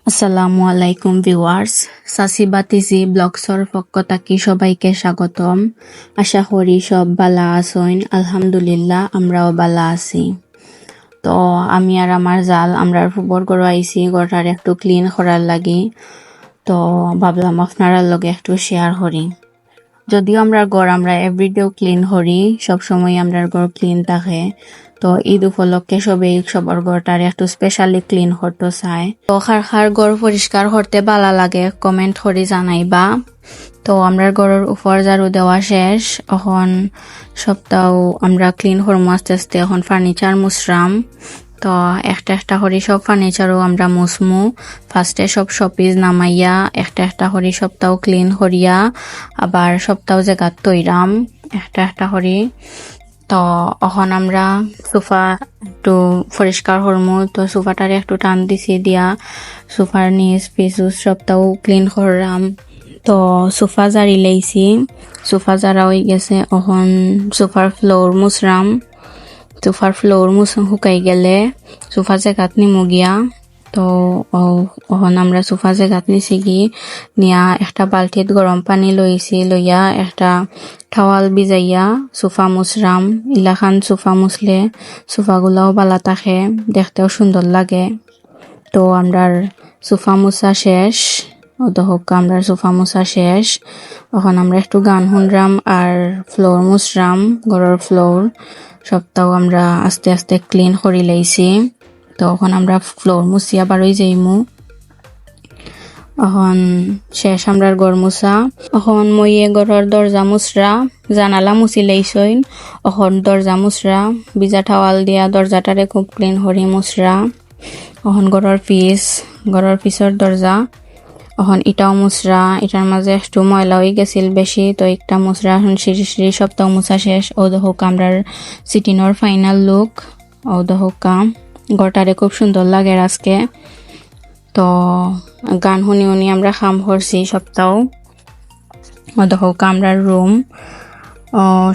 আসসালামু আলাইকুম ভিউয়ার্স, সাসিবা তিজি ব্লগসর পক্ষ থাকি সবাইকে স্বাগতম। আশা করি সব বালা আছেন। আলহামদুলিল্লাহ আমরাও বালা আছি। তো আমি আর আমার জাল আমরা ফুবর গড় আইছি, গড়টার একটু ক্লিন করার লাগি। তো ভাবলাম আপনারা লগে একটু শেয়ার করি। যদিও আমরা এভরিডেও ক্লিন করি, সবসময় আমরা ঘর ক্লিন থাকে। তো ঈদ উপলক্ষে সবার ঘরটার একটু স্পেশালি ক্লিন করতে চায়। তো খার ঘর পরিষ্কার করতে ভালো লাগে কমেন্ট করে জানাইবা। তো আমরা ঘরের উপর ঝাড়ু দেওয়া শেষ, এখন সপ্তাহ আমরা ক্লিন করবো আস্তে আস্তে। এখন ফার্নিচার মুসরাম, তো একটা করে সব ফার্নিচারও আমরা মুসমু। ফার্স্টে সব শপিস নামাইয়া একটা করে সপ্তাহ ক্লিন করিয়া আবার সপ্তাহ জায়গা তৈরাম একটা করে। তো এখন আমরা সোফা একটু পরিষ্কার করমু। তো সোফাটারে একটু টান দিছি দিয়া সোফার নিচ পিছু সপ্তাহ ক্লিন করলাম। তো সোফা জারি লাইছি, সোফা জারা হয়ে গেছে। এখন সোফার ফ্লোর মুসরাম। সোফার ফ্লোর শুকাই গেলে সোফা জায়গাত নিমু গিয়া। তো এখন আমরা সোফা জায়গাত নিছি কি নিয়া একটা বালতিত গরম পানি লইয়া একটা টাওয়াল ভিজাইয়া সোফা মুসরাম। ইলাখান সোফা মুছলে সোফাগুলাও বালা থাকে, দেখতেও সুন্দর লাগে। তো আমরার সোফা মুছা শেষ, আমরা সোফা মুছা শেষ। এখন আমরা একটু গান শুনরাম আর ফ্লোর মুছরাম। ঘরের ফ্লোর সপ্তাহ আমরা আস্তে আস্তে ক্লিন করি লাইছি। তো এখন আমরা ফ্লোর মুছিয়া বারোই যাইমু। এখন শেষ আমরার ঘর মুছা। এখন মইয়ে ঘরের দরজা মুছরা, জানালা মুছি লাইছইন। এখন দরজা মুছরা, ভিজা টাওয়াল দিয়া দরজাটারে খুব ক্লিন করি মুছরা। এখন ঘরের পিছর দরজা, এখন ইটাও মুছরা। এটার মাঝে একটু ময়লা হয়ে গেছিল বেশি, তো একটা মুছরা। এখন সিঁড়ি সপ্তাহ মুছা শেষ। ও দেখোক আমরার সিটিনোর ফাইনাল লুক। ও দেখোক ঘরটারে খুব সুন্দর লাগে আজকে। তো গান শুনি আমরা খাম করছি সপ্তাহ। ও দেখোক আমরার রুম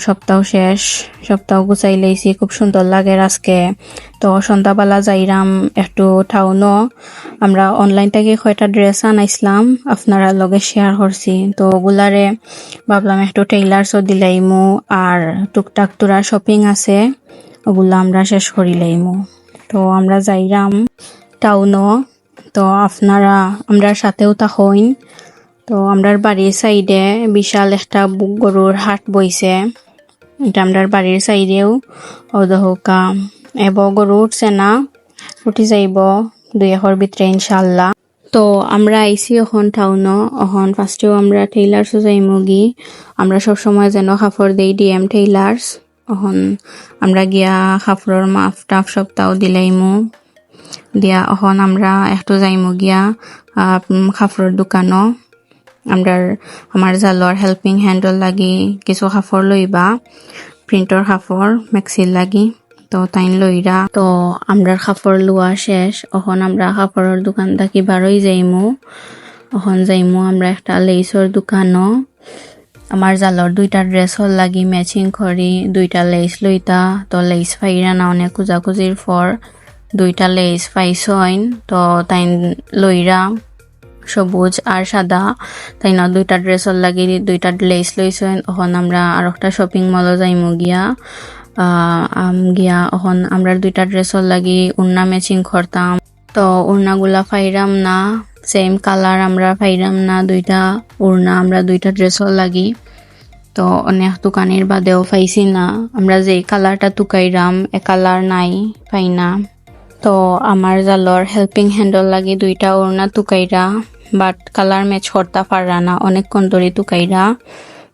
সপ্তাহ শেষ, সপ্তাহ গুছাই লাইছি, খুব সুন্দর লাগে আজকে। তো সন্ধ্যাবেলা যাইরাম একটু টাউনও। আমরা অনলাইন থেকে কয়টা ড্রেস আনাইছিলাম, আপনারা লগে শেয়ার করছি। তো ওগুলারে ভাবলাম একটু টেইলার্সও দিলাইমু, আর টুকটাক তোরা শপিং আছে ওগুলা আমরা শেষ করি লাইমু। তো আমরা যাইরাম টাউনও। তো আপনারা আমরার সাথেও থাকইন। তো আমরার বাড়ির সাইডে বিশাল একটা গরুর হাট বইছে, এটা আমরার বাড়ির সাইডেও। ও দহকা এব গরু উঠছে না, উঠি যাইব 2 একর ভিতরে ইনশাল্লাহ। তো আমরা আইসি এখন টাউনও। এখন ফার্স্টেও আমরা টেইলার্সও যাইমু গি। আমরা সবসময় যেন কাপড় দেই ডিএম টেইলার্স। এখন আমরা গিয়া কাপড়ের মাপ টাপ সপ্তাহ দিলাইমু দিয়া। এখন আমরা একটু যাইমু গিয়া কাপড়ের দোকানও। আমার জালর হেল্পিং হ্যান্ডল লাগি কিছু কাপড় লইবা, প্রিন্টর কাপড় ম্যাক্সির লাগি। তো তাইন লইরা। তো আমরার কাপড় লওয়া শেষ। এখন আমরা কাপড়ের দোকান থাকি বারোই যাইমু। এখন যাইমু আমরা একটা লেসর দোকানও। আমার জালর 2টা ড্রেস হল লাগি ম্যাচিং করি, 2টা লেস লইতা। তো লেস ফাইরা না অনেক কুজাকুজির পর 2টা লেস পাইছইন। তো তাইন লইরা সবুজ আর সাদা, তাই না 2টা ড্রেসর লাগি 2টা লেস লইছেন। এখন আমরা আর একটা শপিং মলও যাইমু গিয়া। এখন আমরা 2টা ড্রেসর লাগি উন্না ম্যাচিং করতাম। তো উড়নাগুলা ফাইরাম না, সেম কালার আমরা ফাইরাম না। 2টা উড়না আমরা 2টা ড্রেসর লাগি। তো অনেক দোকানের বাদেও পাইছি না, আমরা যে কালারটা তুকাইরাম এ কালার নাই, পাই না। তো আমার জালর হেল্পিং হ্যান্ডল লাগি 2টা ওড়না তুকাইরা, বাট কালার ম্যাচ করতে পাররা না, অনেকক্ষণ ধরে তুকাইরা।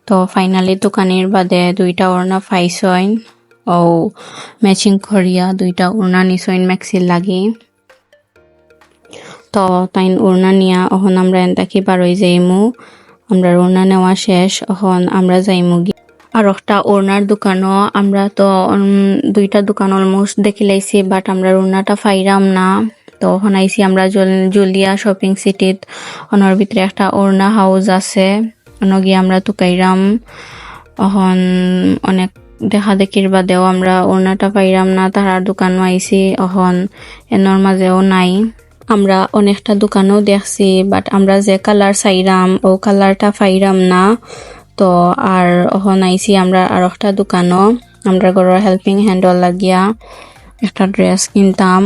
তো ফাইনালি দোকানের বাদে 2টা ওড়না পাইছইন। ও ম্যাচিং করিয়া 2টা ওড়না নিছইন ম্যাক্সির লাগি। তো তাইন ওড়না নিয়া এখন আমরা এনতাকি বারোই যাইমু। আমরা ওড়না নেওয়া শেষ। এখন আমরা যাইমু গি আর একটা ওড়নার দোকানও। আমরা তো 2টা দোকান অলমোস্ট দেখি লাইছি, বাট আমরা ওড়নাটা ফাইরাম না। তো এখন আইসি আমরা জুলিয়া শপিং সিটিত। ওনার ভিতরে একটা ওড়না হাউস আছে, গিয়ে আমরা তুকাইরাম। এখন অনেক দেখা দেখির বাদেও আমরা ওড়নাটা পাইরাম না, তাহার দোকানও আইসি। এখন এনর মাঝেও নাই। আমরা অনেকটা দোকানও দেখছি, বাট আমরা যে কালার চাইরাম ও কালারটা পাইরাম না। তো আর ওখানে আইছি আমরা আর একটা দোকানও, আমরা ঘরের হেল্পিং হ্যান্ডল লাগিয়া একটা ড্রেস কিনতাম।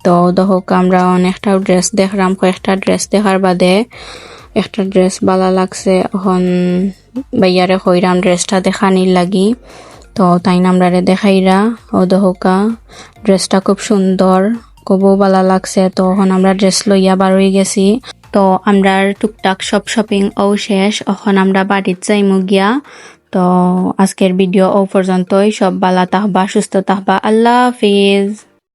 তো দহক আমরা অনেকটা ড্রেস দেখলাম, কয়েকটা ড্রেস দেখার বাদে একটা ড্রেস ভালো লাগছে, এখন বাইয়ারে কইরাম ড্রেসটা দেখানির লাগি। তো তাই নামরারে দেখাইরা ও দহকা ড্রেসটা খুব সুন্দর, খুবও ভালো লাগছে। তো এখন আমরা ড্রেস লইয়া বারোই গেছি। তো আমরা টুকটাক সব শপিং ও শেষ, এখন আমরা বাড়িতে যাইমু গিয়া। তো আজকের ভিডিও ও পর্যন্তই, সব ভালো থাকবা, সুস্থ থাকবা, আল্লাহ হাফিজ।